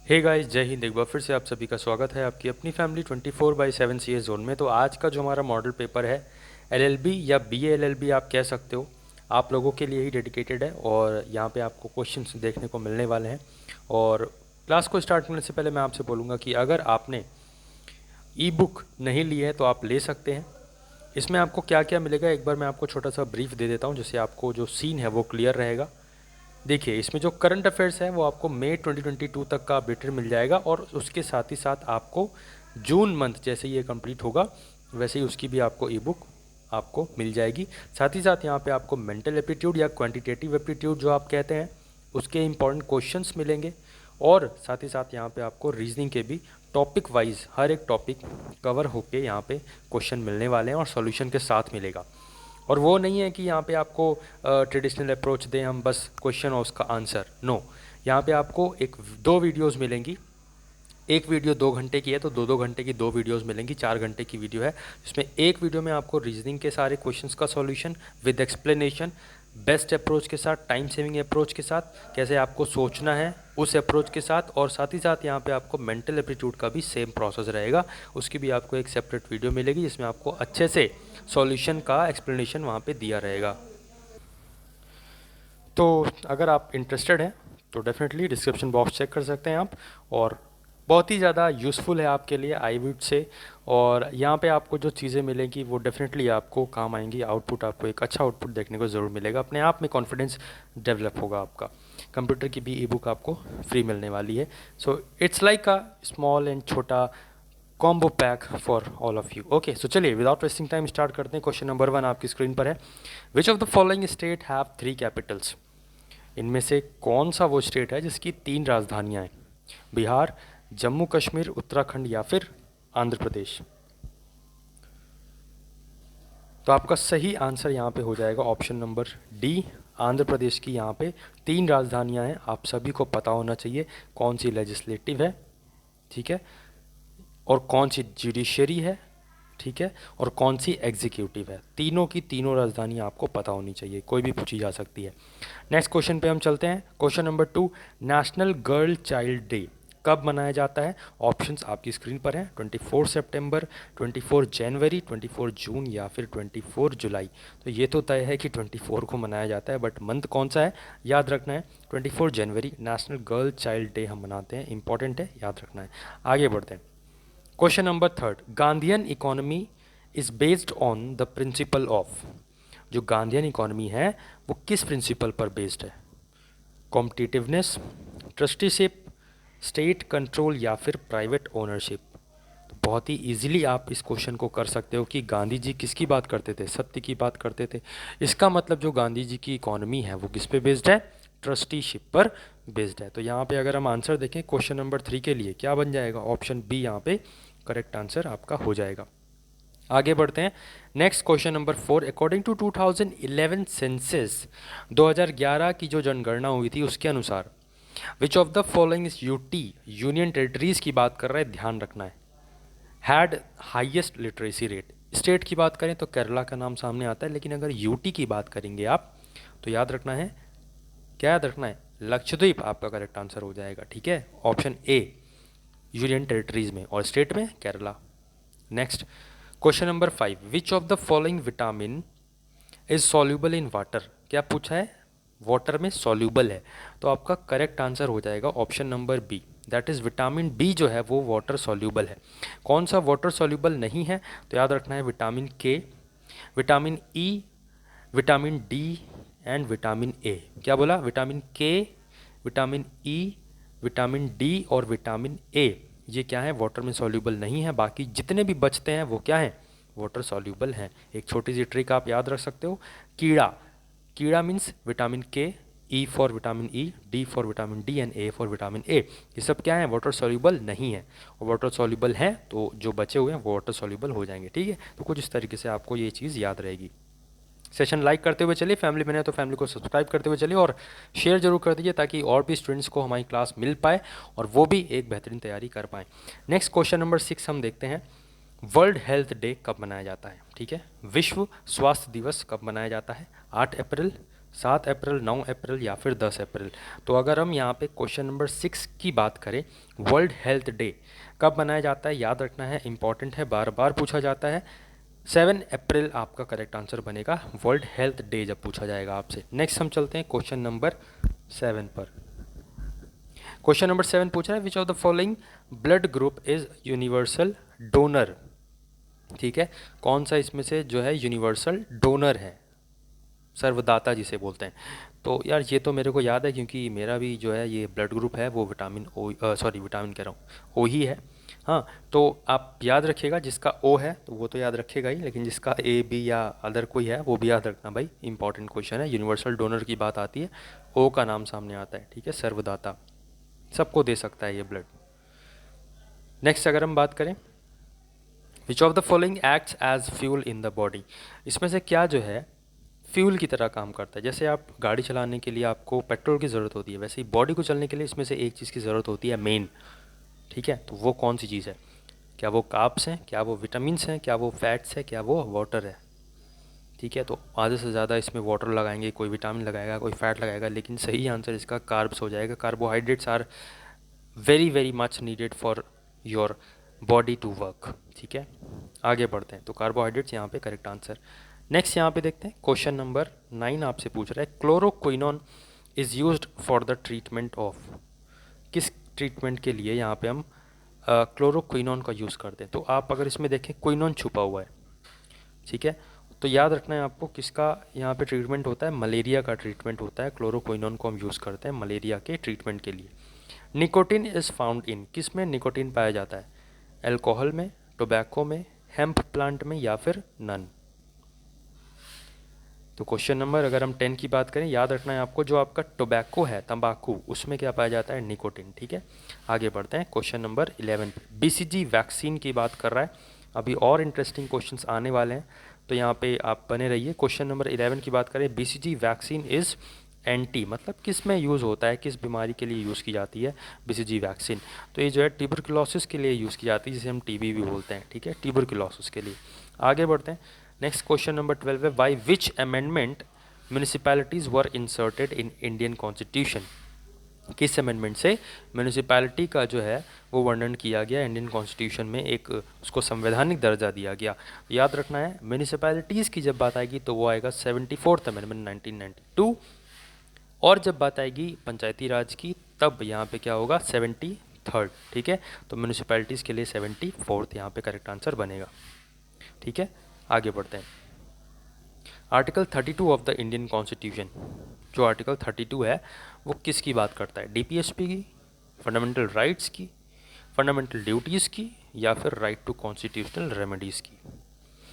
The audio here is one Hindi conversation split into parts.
हे गाइस, जय हिंद। एक बार फिर से आप सभी का स्वागत है आपकी अपनी फैमिली 24/7 सी जोन में। तो आज का जो हमारा मॉडल पेपर है एलएलबी या बीए एलएलबी आप कह सकते हो, आप लोगों के लिए ही डेडिकेटेड है और यहाँ पे आपको क्वेश्चंस देखने को मिलने वाले हैं। और क्लास को स्टार्ट करने से पहले मैं आपसे बोलूँगा कि अगर आपने ई बुक नहीं ली है तो आप ले सकते हैं। इसमें आपको क्या क्या मिलेगा एक बार मैं आपको छोटा सा ब्रीफ दे देता हूँ, जिससे आपको जो सीन है वो क्लियर रहेगा। देखिए, इसमें जो करंट अफेयर्स है वो आपको मई 2022 तक का अपडेटेड मिल जाएगा और उसके साथ ही साथ आपको जून मंथ जैसे ये कंप्लीट होगा वैसे ही उसकी भी आपको ई बुक आपको मिल जाएगी। साथ ही साथ यहाँ पे आपको मेंटल एप्टीट्यूड या क्वांटिटेटिव एप्टीट्यूड जो आप कहते हैं उसके इंपॉर्टेंट क्वेश्चंस मिलेंगे। और साथ ही साथ यहाँ पे आपको रीजनिंग के भी टॉपिक वाइज हर एक टॉपिक कवर होके यहाँ पे क्वेश्चन मिलने वाले हैं और सॉल्यूशन के साथ मिलेगा। और वो नहीं है कि यहाँ पे आपको ट्रेडिशनल अप्रोच दें हम, बस क्वेश्चन और उसका आंसर। नो, यहाँ पे आपको दो वीडियोस मिलेंगी। एक वीडियो 2 घंटे की है तो दो घंटे की दो वीडियोस मिलेंगी। 4 घंटे की वीडियो है जिसमें एक वीडियो में आपको रीजनिंग के सारे क्वेश्चंस का solution with explanation, best approach के साथ, टाइम सेविंग अप्रोच के साथ, कैसे आपको सोचना है उस अप्रोच के साथ। और साथ ही साथ यहाँ पे आपको मेंटल एप्टीट्यूड का भी सेम प्रोसेस रहेगा, उसकी भी आपको एक सेपरेट वीडियो मिलेगी जिसमें आपको अच्छे से सॉल्यूशन का एक्सप्लेनेशन वहाँ पे दिया रहेगा। तो अगर आप इंटरेस्टेड हैं तो डेफिनेटली डिस्क्रिप्शन बॉक्स चेक कर सकते हैं आप। और बहुत ही ज़्यादा यूज़फुल है आपके लिए आई वुड से। और यहाँ पे आपको जो चीज़ें मिलेंगी वो डेफिनेटली आपको काम आएंगी। आउटपुट आपको एक अच्छा आउटपुट देखने को ज़रूर मिलेगा, अपने आप में कॉन्फिडेंस डेवलप होगा आपका। कंप्यूटर की भी ई बुक आपको फ्री मिलने वाली है। So it's like a small and छोटा combo pack for all of you. Okay, so चलिए विदाउट वेस्टिंग टाइम स्टार्ट करते हैं। क्वेश्चन नंबर 1 आपकी स्क्रीन पर है। विच of the following state have 3 Capitals? इनमें से कौन सा वो स्टेट है जिसकी 3 राजधानियां हैं? बिहार, जम्मू कश्मीर, उत्तराखंड या फिर आंध्र प्रदेश? तो आपका सही आंसर यहाँ पे हो जाएगा option number D, Andhra Pradesh की यहाँ पे 3 राजधानियां हैं। आप सभी को पता होना चाहिए कौन सी लेजिस्लेटिव है, ठीक है, और कौन सी जुडिशरी है, ठीक है, और कौन सी एग्जीक्यूटिव है। तीनों की तीनों राजधानी आपको पता होनी चाहिए, कोई भी पूछी जा सकती है। नेक्स्ट क्वेश्चन पे हम चलते हैं। Question number 2, national girl child day कब मनाया जाता है? ऑप्शंस आपकी स्क्रीन पर हैं। 24 सितंबर, 24 जनवरी, 24 जून या फिर 24 जुलाई। तो ये तो तय है कि 24 को मनाया जाता है, बट मंथ कौन सा है याद रखना है। 24 जनवरी नेशनल गर्ल चाइल्ड डे हम मनाते हैं, इंपॉर्टेंट है, याद रखना है। आगे बढ़ते हैं। Question number 3, Gandhian economy is based on the principle of. जो गांधीयन इकोनॉमी है वो किस प्रिंसिपल पर बेस्ड है? कॉम्पिटिटिवनेस, ट्रस्टीशिप, स्टेट कंट्रोल या फिर प्राइवेट ओनरशिप? तो बहुत ही इजीली आप इस क्वेश्चन को कर सकते हो कि गांधी जी किसकी बात करते थे? सत्य की बात करते थे। इसका मतलब जो गांधी जी की इकोनॉमी है वो किस पे बेस्ड है? ट्रस्टीशिप पर बेस्ड है। तो यहाँ पे अगर हम आंसर देखें क्वेश्चन नंबर 3 के लिए क्या बन जाएगा? ऑप्शन बी यहाँ पे करेक्ट आंसर आपका हो जाएगा। आगे बढ़ते हैं। Next question number 4, according to 2011 census, 2011 की जो जनगणना हुई थी उसके अनुसार which of the following is UT, union territories की बात कर रहे हैं, ध्यान रखना है, had highest literacy rate. State की बात करें तो केरला का नाम सामने आता है, लेकिन अगर यूटी की बात करेंगे आप तो याद रखना है, क्या याद रखना है? लक्षद्वीप आपका करेक्ट आंसर हो जाएगा, ठीक है। ऑप्शन ए यूनियन टेरिटरीज में और स्टेट में Kerala. Next question number 5, which of the following vitamin is soluble in water? क्या पूछा है? वाटर में सॉल्यूबल है, तो आपका करेक्ट आंसर हो जाएगा option number B, that is vitamin B जो है वो वाटर सॉल्यूबल है। कौन सा वाटर सॉल्यूबल नहीं है? तो याद रखना है विटामिन के, vitamin E, vitamin D and vitamin A. क्या बोला? विटामिन के, विटामिन ई, विटामिन डी और विटामिन ए, ये क्या है? वाटर में सॉल्यूबल नहीं है। बाकी जितने भी बचते हैं वो क्या हैं? वाटर सॉल्यूबल हैं। एक छोटी सी ट्रिक आप याद रख सकते हो, कीड़ा, कीड़ा मीन्स विटामिन के, E for vitamin E, D for vitamin D and A for vitamin A. ये सब क्या है? वाटर सॉल्यूबल नहीं है। और वाटर सॉल्यूबल हैं तो जो बचे हुए हैं वो वाटर सॉल्यूबल हो जाएंगे, ठीक है। तो कुछ इस तरीके से आपको ये चीज़ याद रहेगी। सेशन लाइक करते हुए चलिए, फैमिली बने तो फैमिली को सब्सक्राइब करते हुए चलिए और शेयर जरूर कर दीजिए ताकि और भी स्टूडेंट्स को हमारी क्लास मिल पाए और वो भी एक बेहतरीन तैयारी कर पाएँ। नेक्स्ट क्वेश्चन नंबर 6 हम देखते हैं। वर्ल्ड हेल्थ डे कब मनाया जाता है? ठीक है, विश्व स्वास्थ्य दिवस कब मनाया जाता है? 8 अप्रैल, 7 अप्रैल, 9 अप्रैल या फिर 10 अप्रैल। तो अगर हम यहाँ पे क्वेश्चन नंबर 6 की बात करें, वर्ल्ड हेल्थ डे कब मनाया जाता है, याद रखना है, इंपॉर्टेंट है, बार बार पूछा जाता है। 7 अप्रैल आपका करेक्ट आंसर बनेगा, वर्ल्ड हेल्थ डे जब पूछा जाएगा आपसे। नेक्स्ट हम चलते हैं क्वेश्चन नंबर 7 पर। क्वेश्चन नंबर 7 पूछ रहा है, विच of the following blood group is universal donor. ठीक है, कौन सा इसमें से जो है यूनिवर्सल डोनर है, सर्वदाता जिसे बोलते हैं। तो यार ये तो मेरे को याद है, क्योंकि मेरा भी जो है ये ब्लड ग्रुप है वो विटामिन ओ, सॉरी विटामिन कह रहा हूँ, ओ ही है। हाँ, तो आप याद रखिएगा, जिसका ओ है तो वो तो याद रखेगा ही, लेकिन जिसका ए बी या अदर कोई है वो भी याद रखना भाई, इंपॉर्टेंट क्वेश्चन है। यूनिवर्सल डोनर की बात आती है, ओ का नाम सामने आता है, ठीक है, सर्वदाता, सबको दे सकता है ये ब्लड। नेक्स्ट अगर हम बात करें, which of the following acts as fuel in the body, इसमें से क्या जो है फ्यूल की तरह काम करता है। जैसे आप गाड़ी चलाने के लिए आपको पेट्रोल की ज़रूरत होती है, वैसे ही बॉडी को चलने के लिए इसमें से एक चीज़ की ज़रूरत होती है मेन, ठीक है। तो वो कौन सी चीज़ है, क्या वो कार्ब्स हैं, क्या वो विटामिन्स हैं, क्या वो फैट्स है, क्या वो वाटर है, ठीक है। तो आधे से ज़्यादा इसमें वाटर लगाएंगे, कोई विटामिन लगाएगा, कोई फैट लगाएगा, लेकिन सही आंसर इसका कार्ब्स हो जाएगा। Carbohydrates are very very much needed for your body to work, ठीक है। आगे बढ़ते हैं, तो कार्बोहाइड्रेट्स यहाँ पे करेक्ट आंसर। नेक्स्ट यहाँ पे देखते हैं, क्वेश्चन नंबर 9 आपसे पूछ रहा है, chloroquinone is used for the treatment of, किस ट्रीटमेंट के लिए यहाँ पे हम क्लोरोक्विनोन का यूज़ करते हैं। तो आप अगर इसमें देखें क्विनोन छुपा हुआ है, ठीक है, तो याद रखना है आपको किसका यहाँ पे ट्रीटमेंट होता है, मलेरिया का ट्रीटमेंट होता है। क्लोरोक्विनोन को हम यूज़ करते हैं मलेरिया के ट्रीटमेंट के लिए। निकोटिन इज़ फाउंड इन, किस में निकोटिन पाया जाता है, अल्कोहल में, टोबैको में, हेम्प प्लांट में या फिर नन। तो क्वेश्चन नंबर अगर हम 10 की बात करें, याद रखना है आपको, जो आपका टोबैको है, तंबाकू, उसमें क्या पाया जाता है, निकोटिन, ठीक है। आगे बढ़ते हैं क्वेश्चन नंबर 11 पे, बीसीजी वैक्सीन की बात कर रहा है। अभी और इंटरेस्टिंग क्वेश्चंस आने वाले हैं, तो यहाँ पे आप बने रहिए। क्वेश्चन नंबर 11 की बात करें, बीसीजी वैक्सीन इज़ एंटी, मतलब किस में यूज़ होता है, किस बीमारी के लिए यूज़ की जाती है बीसीजी वैक्सीन। तो ये जो है ट्यूबरकुलोसिस के लिए यूज़ की जाती है, जिसे हम टीबी भी बोलते हैं, ठीक है, ट्यूबरकुलोसिस के लिए। आगे बढ़ते हैं, नेक्स्ट क्वेश्चन नंबर 12 है, by which amendment municipalities were inserted in Indian constitution, किस अमेंडमेंट से म्यूनिसिपैलिटी का जो है वो वर्णन किया गया इंडियन कॉन्स्टिट्यूशन में, एक उसको संवैधानिक दर्जा दिया गया। याद रखना है, म्यूनिसिपैलिटीज़ की जब बात आएगी तो वो आएगा 74th अमेंडमेंट 1992, और जब बात आएगी पंचायती राज की तब यहाँ पे क्या होगा, 73rd, ठीक है। तो म्यूनिसिपैलिटीज़ के लिए 74th यहाँ पे करेक्ट आंसर बनेगा, ठीक है। आगे बढ़ते हैं, article 32 of the Indian constitution, जो आर्टिकल 32 है वो किसकी बात करता है, डीपीएसपी की, फंडामेंटल राइट्स की, फंडामेंटल ड्यूटीज़ की, या फिर राइट टू कॉन्स्टिट्यूशनल रेमेडीज़ की।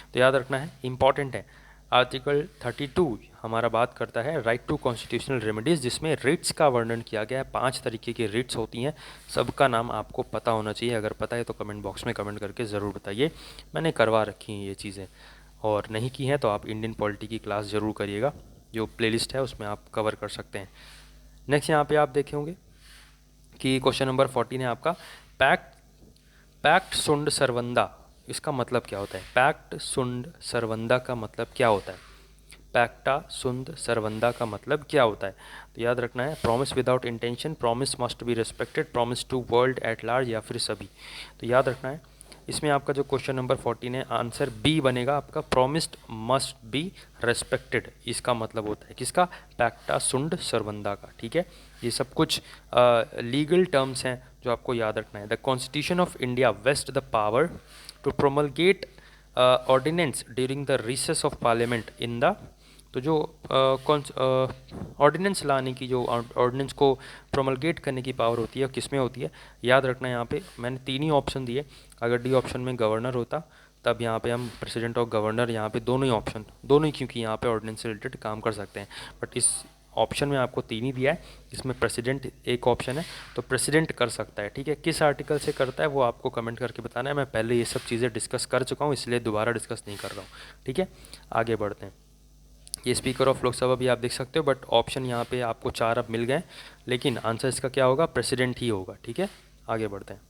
तो याद रखना है, इंपॉर्टेंट है, आर्टिकल 32 हमारा बात करता है राइट टू कॉन्स्टिट्यूशनल रेमेडीज़, जिसमें रिट्स का वर्णन किया गया है। 5 तरीके की रिट्स होती हैं, सबका नाम आपको पता होना चाहिए। अगर पता है तो कमेंट बॉक्स में कमेंट करके ज़रूर बताइए। मैंने करवा रखी हैं ये चीज़ें, और नहीं की हैं तो आप इंडियन पॉलिटी की क्लास ज़रूर करिएगा, जो प्लेलिस्ट है उसमें आप कवर कर सकते हैं। नेक्स्ट यहाँ पे आप देखे होंगे कि क्वेश्चन नंबर 14 है आपका, पैक्ट सुंड सरवंदा, इसका मतलब क्या होता है, पैक्ट सुंड सरवंदा का मतलब क्या होता है, पैक्टा सुंद सरवंदा का मतलब क्या होता है। तो याद रखना है, promise without intention, promise must be respected, promise to world at large, या फिर सभी। तो याद रखना है, इसमें आपका जो क्वेश्चन नंबर 14 है, आंसर बी बनेगा आपका, प्रॉमिस्ड मस्ट बी रेस्पेक्टेड, इसका मतलब होता है किसका, पैक्टा सुंड सरवंदा का, ठीक है। ये सब कुछ लीगल टर्म्स हैं जो आपको याद रखना है। The constitution of India vest the power to promulgate ordinance during the recess of parliament in the, तो जो ऑर्डिनेंस लाने की, जो ऑर्डिनेंस को प्रोमलगेट करने की पावर होती है किस में होती है, याद रखना है। यहाँ पे मैंने 3 ही ऑप्शन दिए, अगर डी ऑप्शन में गवर्नर होता तब यहाँ पे हम प्रेसिडेंट और गवर्नर, यहाँ पे दोनों ही ऑप्शन, दोनों ही, क्योंकि यहाँ पे ऑर्डिनेंस से रिलेटेड काम कर सकते हैं, बट इस ऑप्शन में आपको 3 ही दिया है, इसमें प्रेसिडेंट एक ऑप्शन है, तो प्रेसिडेंट कर सकता है, ठीक है। किस आर्टिकल से करता है वो आपको कमेंट करके बताना है। मैं पहले ये सब चीज़ें डिस्कस कर चुका हूँ, इसलिए दोबारा डिस्कस नहीं कर रहा हूँ, ठीक है। आगे बढ़ते हैं, ये स्पीकर ऑफ लोकसभा भी आप देख सकते हो, बट ऑप्शन यहाँ पे आपको 4 अब मिल गए, लेकिन आंसर इसका क्या होगा, प्रेसिडेंट ही होगा, ठीक है। आगे बढ़ते हैं,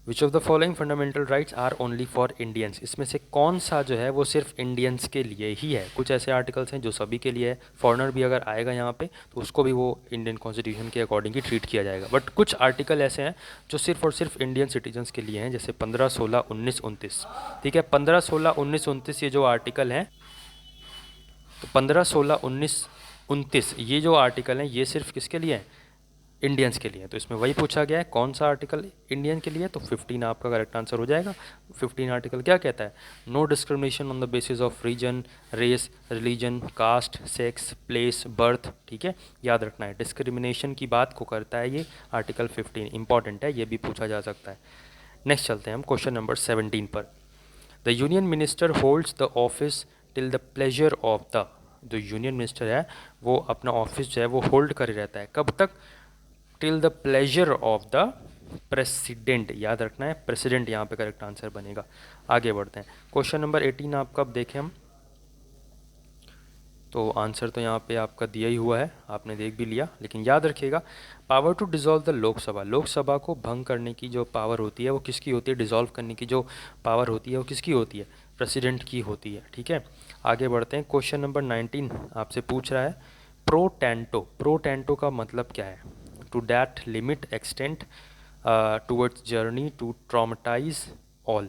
which of the following fundamental rights are only for Indians, इसमें से कौन सा जो है वो सिर्फ इंडियंस के लिए ही है। कुछ ऐसे आर्टिकल्स हैं जो सभी के लिए है, फॉरेनर भी अगर आएगा यहाँ पे तो उसको भी वो इंडियन कॉन्स्टिट्यूशन के अकॉर्डिंग ही ट्रीट किया जाएगा, बट कुछ आर्टिकल ऐसे हैं जो सिर्फ और सिर्फ इंडियन सिटीजन्स के लिए हैं, जैसे 15, 16, 19, 29। ठीक है, 15, 16, 19, 29 ये जो आर्टिकल हैं, तो 15, 16, 19, 29 ये जो आर्टिकल हैं ये सिर्फ किसके लिए हैं, इंडियंस के लिए। तो इसमें वही पूछा गया है कौन सा आर्टिकल इंडियन के लिए, तो 15 आपका करेक्ट आंसर हो जाएगा। 15 आर्टिकल क्या कहता है, no discrimination on the basis of region, race, religion, caste, sex, place, birth. ठीक है, याद रखना है डिस्क्रिमिनेशन की बात को करता है ये आर्टिकल 15, इंपॉर्टेंट है, ये भी पूछा जा सकता है। नेक्स्ट चलते हैं हम क्वेश्चन नंबर 17 पर। The union minister holds the office till the pleasure of the, जो यूनियन मिनिस्टर है वो अपना ऑफिस जो है वो होल्ड करे रहता है, कब तक, till the pleasure of the president. याद रखना है प्रेसिडेंट यहाँ पे करेक्ट आंसर बनेगा। आगे बढ़ते हैं, क्वेश्चन नंबर 18 आपका अब देखें हम, तो आंसर तो यहाँ पे आपका दिया ही हुआ है, आपने देख भी लिया, लेकिन याद रखिएगा power to dissolve the Lok Sabha, Lok Sabha को भंग करने की जो पावर होती है वो किसकी होती है, डिसॉल्व करने की जो पावर होती है वो किसकी होती है, प्रेसिडेंट की होती है। ठीक है, आगे बढ़ते हैं, क्वेश्चन नंबर 19 आपसे पूछ रहा है प्रो टेंटो, प्रो टेंटो का मतलब क्या है, to that limit extent towards journey to traumatize all.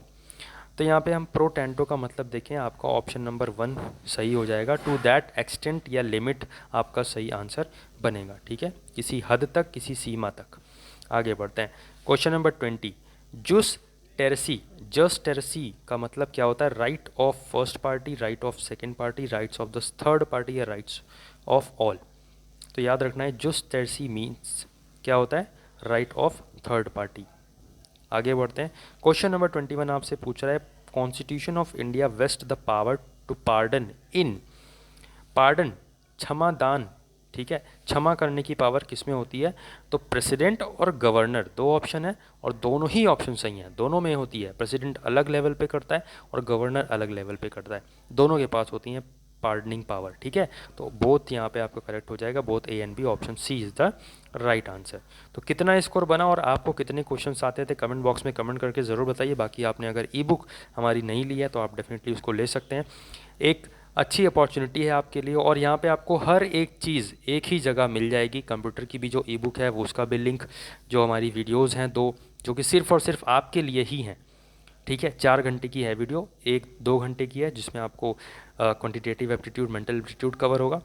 तो यहाँ पे हम प्रो टेंटो का मतलब देखें, आपका ऑप्शन नंबर 1 सही हो जाएगा, टू दैट एक्सटेंट या लिमिट आपका सही आंसर बनेगा। ठीक है, किसी हद तक, किसी सीमा तक। आगे बढ़ते हैं, क्वेश्चन नंबर 20, जुस टेरसी, जस्ट टेरसी का मतलब क्या होता है, right of first party, right of second party, rights of the third party या राइट्स ऑफ ऑल। तो याद रखना है जुस टेरसी मीन्स क्या होता है, राइट ऑफ थर्ड पार्टी। आगे बढ़ते हैं, क्वेश्चन नंबर 21 आपसे पूछ रहा है constitution of India vest the power to pardon in, pardon क्षमा दान, ठीक है, क्षमा करने की पावर किस में होती है, तो प्रेसिडेंट और गवर्नर, दो ऑप्शन है और दोनों ही ऑप्शन सही हैं, दोनों में होती है, प्रेसिडेंट अलग लेवल पे करता है और गवर्नर अलग लेवल पे करता है, दोनों के पास होती हैं पार्डनिंग पावर। ठीक है, तो बोथ यहाँ पे आपका करेक्ट हो जाएगा, both A and B, option C is the right answer. तो कितना स्कोर बना और आपको कितने क्वेश्चंस आते थे कमेंट बॉक्स में कमेंट करके ज़रूर बताइए। बाकी आपने अगर ई बुक हमारी नहीं ली है तो आप डेफिनेटली उसको ले सकते हैं, एक अच्छी अपॉर्चुनिटी है आपके लिए, और यहाँ पे आपको हर एक चीज़ एक ही जगह मिल जाएगी। कंप्यूटर की भी जो ई बुक है वो उसका भी लिंक, जो हमारी वीडियोज़ हैं दो, जो कि सिर्फ़ और सिर्फ आपके लिए ही हैं। ठीक है, 4 घंटे की है वीडियो, 1-2 घंटे की है जिसमें आपको quantitative aptitude, mental aptitude cover होगा।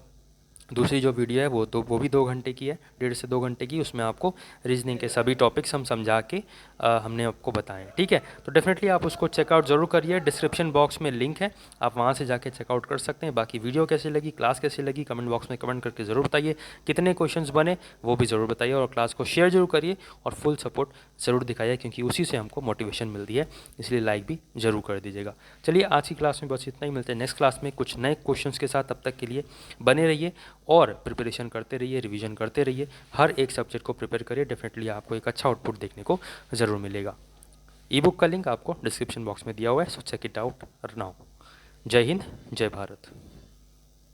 दूसरी जो वीडियो है वो भी 2 घंटे की है, 1.5 से 2 घंटे की, उसमें आपको रीजनिंग के सभी टॉपिक्स हम समझा के हमने आपको बताएं। ठीक है, तो डेफिनेटली आप उसको चेकआउट ज़रूर करिए, डिस्क्रिप्शन बॉक्स में लिंक है, आप वहाँ से जाके चेकआउट कर सकते हैं। बाकी वीडियो कैसी लगी, क्लास कैसी लगी, कमेंट बॉक्स में कमेंट करके ज़रूर बताइए, कितने क्वेश्चंस बने वो भी ज़रूर बताइए, और क्लास को शेयर जरूर करिए और फुल सपोर्ट ज़रूर दिखाइए, क्योंकि उसी से हमको मोटिवेशन मिलती है, इसलिए लाइक भी ज़रूर कर दीजिएगा। चलिए आज की क्लास में बस इतना ही, मिलते हैं नेक्स्ट क्लास में कुछ नए क्वेश्चंस के साथ। तब तक के लिए बने रहिए और प्रिपरेशन करते रहिए, रिवीजन करते रहिए, हर एक सब्जेक्ट को प्रिपेयर करिए, डेफिनेटली आपको एक अच्छा आउटपुट देखने को ज़रूर मिलेगा। ई बुक का लिंक आपको डिस्क्रिप्शन बॉक्स में दिया हुआ है, so check it out now. जय हिंद, जय भारत।